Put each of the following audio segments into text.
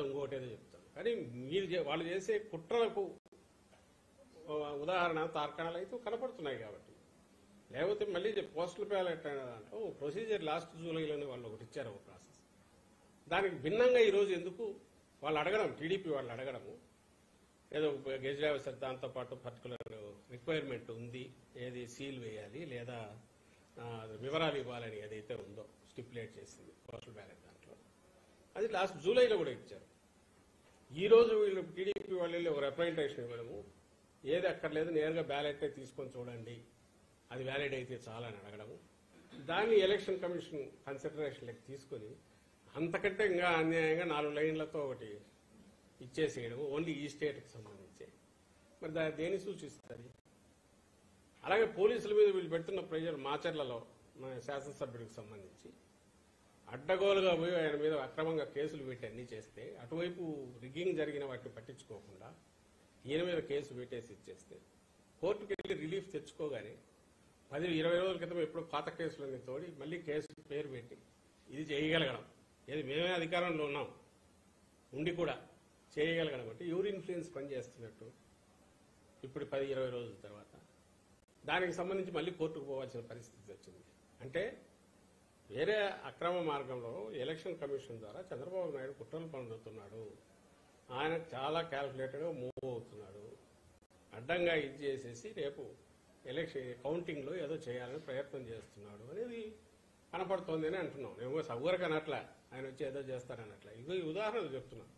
ఇంకోటి ఏదో చెప్తాను. కానీ వాళ్ళు చేసే కుట్రలకు ఉదాహరణ తార్కాణాలు అయితే కనపడుతున్నాయి కాబట్టి. లేకపోతే మళ్ళీ పోస్టల్ బ్యాలెట్ దాంట్లో ప్రొసీజర్ లాస్ట్ జూలైలోనే వాళ్ళు ఒకటి ఇచ్చారు ఒక ప్రాసెస్. దానికి భిన్నంగా ఈరోజు ఎందుకు వాళ్ళు అడగడం, టీడీపీ వాళ్ళు అడగడము ఏదో గెజిట్ ఆఫీసర్ దాంతోపాటు పర్టికులర్ రిక్వైర్మెంట్ ఉంది, ఏది సీల్ వేయాలి లేదా వివరాలు ఇవ్వాలని ఏదైతే ఉందో స్టిపులేట్ చేసింది పోస్టల్ బ్యాలెట్ దాంట్లో, అది లాస్ట్ జూలైలో కూడా ఇచ్చారు. ఈ రోజు వీళ్ళు టీడీపీ వాళ్ళు వెళ్ళి ఒక రిప్రజెంటేషన్ ఇవ్వడము, ఏది అక్కర్లేదు నేరుగా బ్యాలెట్ తీసుకొని చూడండి, అది వ్యాలిడ్ అయితే చాలని అడగడము, దాన్ని ఎలక్షన్ కమిషన్ కన్సిడరేషన్లోకి తీసుకుని అంతకంటే ఇంకా అన్యాయంగా 4 లైన్లతో ఒకటి ఇచ్చేసేయడము ఓన్లీ ఈ స్టేట్కి సంబంధించి. మరి దేన్ని సూచిస్తుంది? అలాగే పోలీసుల మీద వీళ్ళు పెడుతున్న ప్రెజర్ మాచర్లలో మన శాసనసభ్యుడికి సంబంధించి అడ్డగోలుగా పోయి ఆయన మీద అక్రమంగా కేసులు పెట్టి అన్ని చేస్తే, అటువైపు రిగ్గింగ్ జరిగిన వాటిని పట్టించుకోకుండా ఈయన మీద కేసు పెట్టేసి ఇచ్చేస్తే, కోర్టుకు వెళ్లి రిలీఫ్ తెచ్చుకోగానే 10-20 రోజుల క్రితం ఎప్పుడు పాత కేసులన్నీ తోడి మళ్లీ కేసు పేరు పెట్టి ఇది చేయగలగడం, ఏది మేమే అధికారంలో ఉన్నాం ఉండి కూడా చేయగలగడం అంటే ఎవరు ఇన్ఫ్లుయెన్స్ పనిచేస్తున్నట్టు. ఇప్పుడు 10-20 రోజుల తర్వాత దానికి సంబంధించి మళ్లీ కోర్టుకు పోవాల్సిన పరిస్థితి వచ్చింది. అంటే వేరే అక్రమ మార్గంలో ఎలక్షన్ కమిషన్ ద్వారా చంద్రబాబు నాయుడు కుట్రలు పనుతున్నాడు, ఆయన చాలా క్యాల్కులేటెడ్గా మూవ్ అవుతున్నాడు, అడ్డంగా ఇది చేసేసి రేపు ఎలక్షన్ కౌంటింగ్ లో ఏదో చేయాలని ప్రయత్నం చేస్తున్నాడు అనేది కనపడుతోంది అని అంటున్నాం. నేను సౌకర్యం అనట్లా, ఆయన వచ్చి ఏదో చేస్తారనట్లా, ఇగో ఈ ఉదాహరణలు చెప్తున్నాం.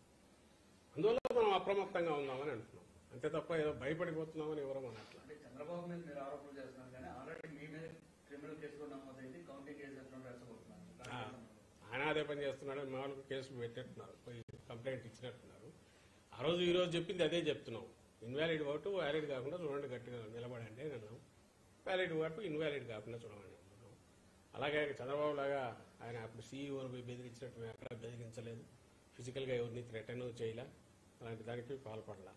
అందువల్ల మనం అప్రమత్తంగా ఉన్నామని అంటున్నాం, అంతే తప్ప ఏదో భయపడిపోతున్నామని ఎవరో అనట్లా. చంద్రబాబు మీద మీరు ఆరోపణలు చేస్తున్నారు కానీ ఆల్రెడీ మీ మీద క్రిమినల్ కేసులో నమోదైంది, కౌంటింగ్ కేసు ఆయన అదే పని చేస్తున్నాడు, మామూలుగా కేసులు పెట్టేట్టున్నారు, పోయి కంప్లైంట్ ఇచ్చినట్టున్నారు. ఆ రోజు ఈ రోజు చెప్పింది అదే చెప్తున్నాం, ఇన్వాలిడ్ ఓటు వ్యాలిడ్ కాకుండా చూడండి, గట్టిగా నిలబడండి అని అన్నాం. వ్యాలిడ్ ఓటు ఇన్వాలిడ్ కాకుండా చూడమని అన్నాం. అలాగే చంద్రబాబు లాగా ఆయన అప్పుడు సీఈఓ బెదిరించినట్టు మేము ఎక్కడ బెదిరించలేదు, ఫిజికల్గా ఎవరిని థ్రెటన్ చేయలే, అలాంటి దానికి పాల్పడలా.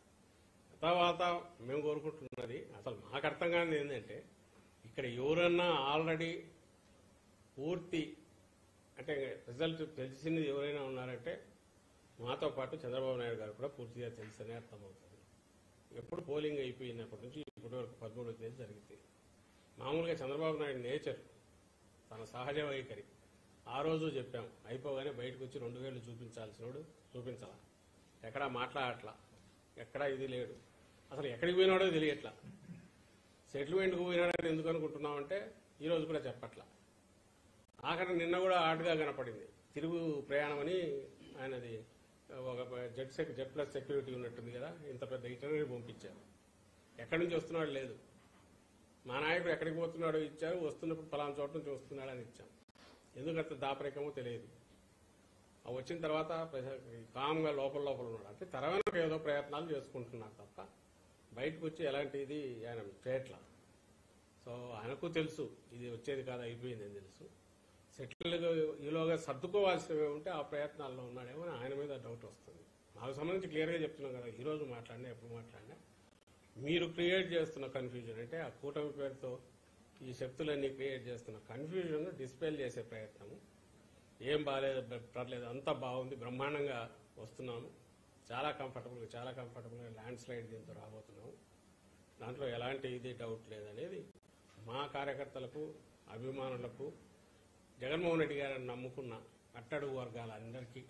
తర్వాత మేము కోరుకుంటున్నది, అసలు మాకు అర్థం కానిది ఏంటంటే, ఇక్కడ ఎవరన్నా ఆల్రెడీ పూర్తి అంటే రిజల్ట్ తెలిసింది ఎవరైనా ఉన్నారంటే మాతో పాటు చంద్రబాబు నాయుడు గారు కూడా పూర్తిగా తెలుసనే అర్థమవుతుంది. ఎప్పుడు పోలింగ్ అయిపోయినప్పటి నుంచి ఇప్పటి వరకు 13వ తేదీ జరిగింది. మామూలుగా చంద్రబాబు నాయుడు నేచర్, తన సహజ వైఖరి, ఆ రోజు చెప్పాం, అయిపోగానే బయటకు వచ్చి 2000 చూపించాల్సినోడు చూపించాలా, ఎక్కడా మాట్లాడట్లా, ఎక్కడా ఇది లేడు, అసలు ఎక్కడికి పోయినాడో తెలియట్లా, సెటిల్మెంట్కి పోయినాడని ఎందుకు అనుకుంటున్నామంటే ఈ రోజు కూడా చెప్పట్లా. ఆఖరి నిన్న కూడా ఆటగా కనపడింది, తిరుగు ప్రయాణం అని ఆయనది ఒక జెడ్ ప్లస్ సెక్యూరిటీ ఉన్నట్టుంది కదా, ఇంత పెద్ద ఇటనరీ పంపించారు, ఎక్కడి నుంచి వస్తున్నాడు లేదు, మా నాయకుడు ఎక్కడికి పోతున్నాడో ఇచ్చారు, వస్తున్నప్పుడు పలానా చోట నుంచి వస్తున్నాడు అని ఇచ్చాం. ఎందుకంత దాపరికమో తెలియదు. వచ్చిన తర్వాత కామ్గా లోపల ఉన్నాడు, అంటే తర్వాత ఏదో ప్రయత్నాలు చేసుకుంటున్నారు తప్ప బయటకు వచ్చి ఎలాంటి ఇది ఆయన చేయట్లా. సో ఆయనకు తెలుసు ఇది వచ్చేది కాదు, అయిపోయింది అని తెలుసు. సెటిల్గా ఈలోగా సర్దుకోవాల్సినవి ఉంటే ఆ ప్రయత్నాల్లో ఉన్నాడేమో అని ఆయన మీద డౌట్ వస్తుంది. నాకు సంబంధించి క్లియర్గా చెప్తున్నాం కదా, ఈ రోజు మాట్లాడినా ఎప్పుడు మాట్లాడినా మీరు క్రియేట్ చేస్తున్న కన్ఫ్యూజన్, అంటే ఆ కూటమి పేరుతో ఈ శక్తులన్నీ క్రియేట్ చేస్తున్న కన్ఫ్యూజన్ డిస్పెల్ చేసే ప్రయత్నము. ఏం బాగాలేదు, పర్లేదు, అంతా బాగుంది, బ్రహ్మాండంగా వస్తున్నాము, చాలా కంఫర్టబుల్గా ల్యాండ్ స్లైడ్ దీంతో రాబోతున్నాము, దాంట్లో ఎలాంటి ఇది డౌట్ లేదనేది మా కార్యకర్తలకు, అభిమానులకు, జగన్మోహన్ రెడ్డి గారిని నమ్ముకున్న అట్టడుగు వర్గాల అందరికీ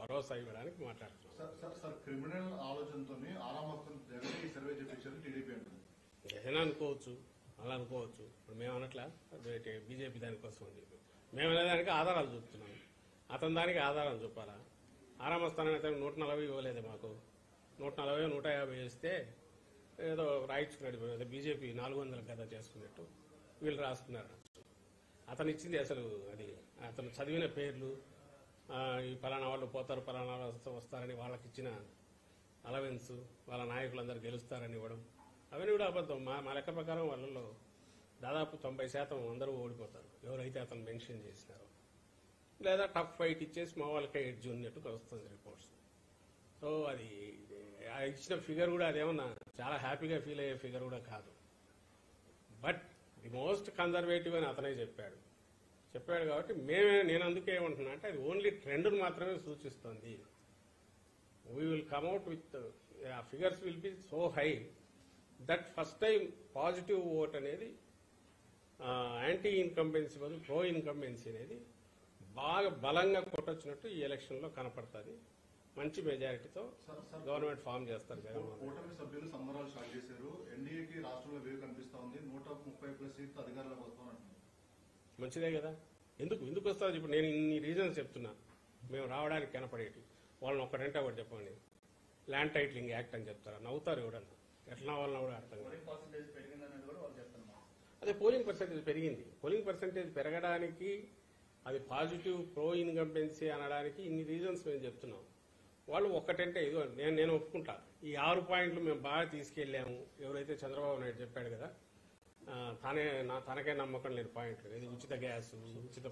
భరోసా ఇవ్వడానికి మాట్లాడుతున్నాం. క్రిమినల్ ఆలోచనతో సర్వే చేయించారు టీడీపీ అంటుంది. ఏదైనా అనుకోవచ్చు, అలా అనుకోవచ్చు. ఇప్పుడు మేము అనట్లా బీజేపీ దానికోసం అని చెప్పి మేము అనేదానికి ఆధారాలు చూపుతున్నాం, అతని దానికి ఆధారాలు చూపాలా. ఆరామస్థానం అయితే 140 ఇవ్వలేదు మాకు, 140, 150 వేస్తే ఏదో రాయించుకున్నాడు, బీజేపీ 400 కదా చేసుకున్నట్టు వీళ్ళు రాసుకున్నారు. అతను ఇచ్చింది అసలు అది అతను చదివిన పేర్లు, ఈ పలానా వాళ్ళు పోతారు, పలానా వాళ్ళు వస్తారని వాళ్ళకి ఇచ్చిన అలవెన్స్, వాళ్ళ నాయకులందరూ గెలుస్తారని ఇవ్వడం, అవన్నీ కూడా అబద్ధం. మా లెక్క ప్రకారం వాళ్ళలో దాదాపు 90% అందరూ ఓడిపోతారు ఎవరైతే అతను మెన్షన్ చేసినారో, లేదా టఫ్ ఫైట్ ఇచ్చేసి మా వాళ్ళకే ఎడ్జ్ ఉన్నట్టు వస్తుంది రిపోర్ట్స్. సో అది ఇచ్చిన ఫిగర్ కూడా అదేమన్నా చాలా హ్యాపీగా ఫీల్ అయ్యే ఫిగర్ కూడా కాదు. బట్ ది మోస్ట్ కన్జర్వేటివ్ అని అతనే చెప్పాడు కాబట్టి నేను అందుకే ఏమంటున్నా అంటే అది ఓన్లీ ట్రెండ్ను మాత్రమే సూచిస్తుంది. we will come out with figures will be so high that first time positive vote అనేది యాంటీ ఇన్కంబెన్సీ బదులు ప్రో ఇన్కంబెన్సీ అనేది బాగా బలంగా కొట్టొచ్చినట్టు ఈ ఎలక్షన్ లో కనపడుతుంది. మంచి మెజారిటీతో గవర్నమెంట్ ఫామ్ చేస్తారు జగన్మోహన్ రెడ్డి. కూటమి సభ్యులు సంబరాలు స్టార్ట్ చేశారు. ఎన్డీఏకి రాష్ట్రంలో వేవ్ కనిపిస్తా ఉంది. 130+ సీట్లు అధికారంలోకి వస్తామంటున్నారు. మంచిదే కదా. ఎందుకు వస్తుంది? ఇప్పుడు నేను ఇన్ని రీజన్స్ చెప్తున్నా మేము రావడానికి కనపడేటి. వాళ్ళని ఒక్కటంటే ఒకటి చెప్పండి, ల్యాండ్ టైటిలింగ్ యాక్ట్ అని చెప్తారా? నవ్వుతారు ఎవడన్నా. ఎట్లా వాళ్ళని కూడా అర్థం కాదు. పోలింగ్ పర్సెంటేజ్ పెరిగిందనేది కూడా వాళ్ళు చెప్తున్నారు. అదే పోలింగ్ పర్సెంటేజ్ పెరిగింది. పోలింగ్ పర్సెంటేజ్ పెరగడానికి అది పాజిటివ్ ప్రో ఇన్కంబెన్సీ అనడానికి ఇన్ని రీజన్స్ మేము చెప్తున్నాం. వాళ్ళు ఒక్కటంటే ఇదిగో నేను ఒప్పుకుంటా, ఈ 6 పాయింట్లు మేము బాగా తీసుకెళ్లాము. ఎవరైతే చంద్రబాబు నాయుడు చెప్పాడు కదా, తనకే నమ్మకం లేని పాయింట్లు, ఇది ఉచిత గ్యాస్, ఉచిత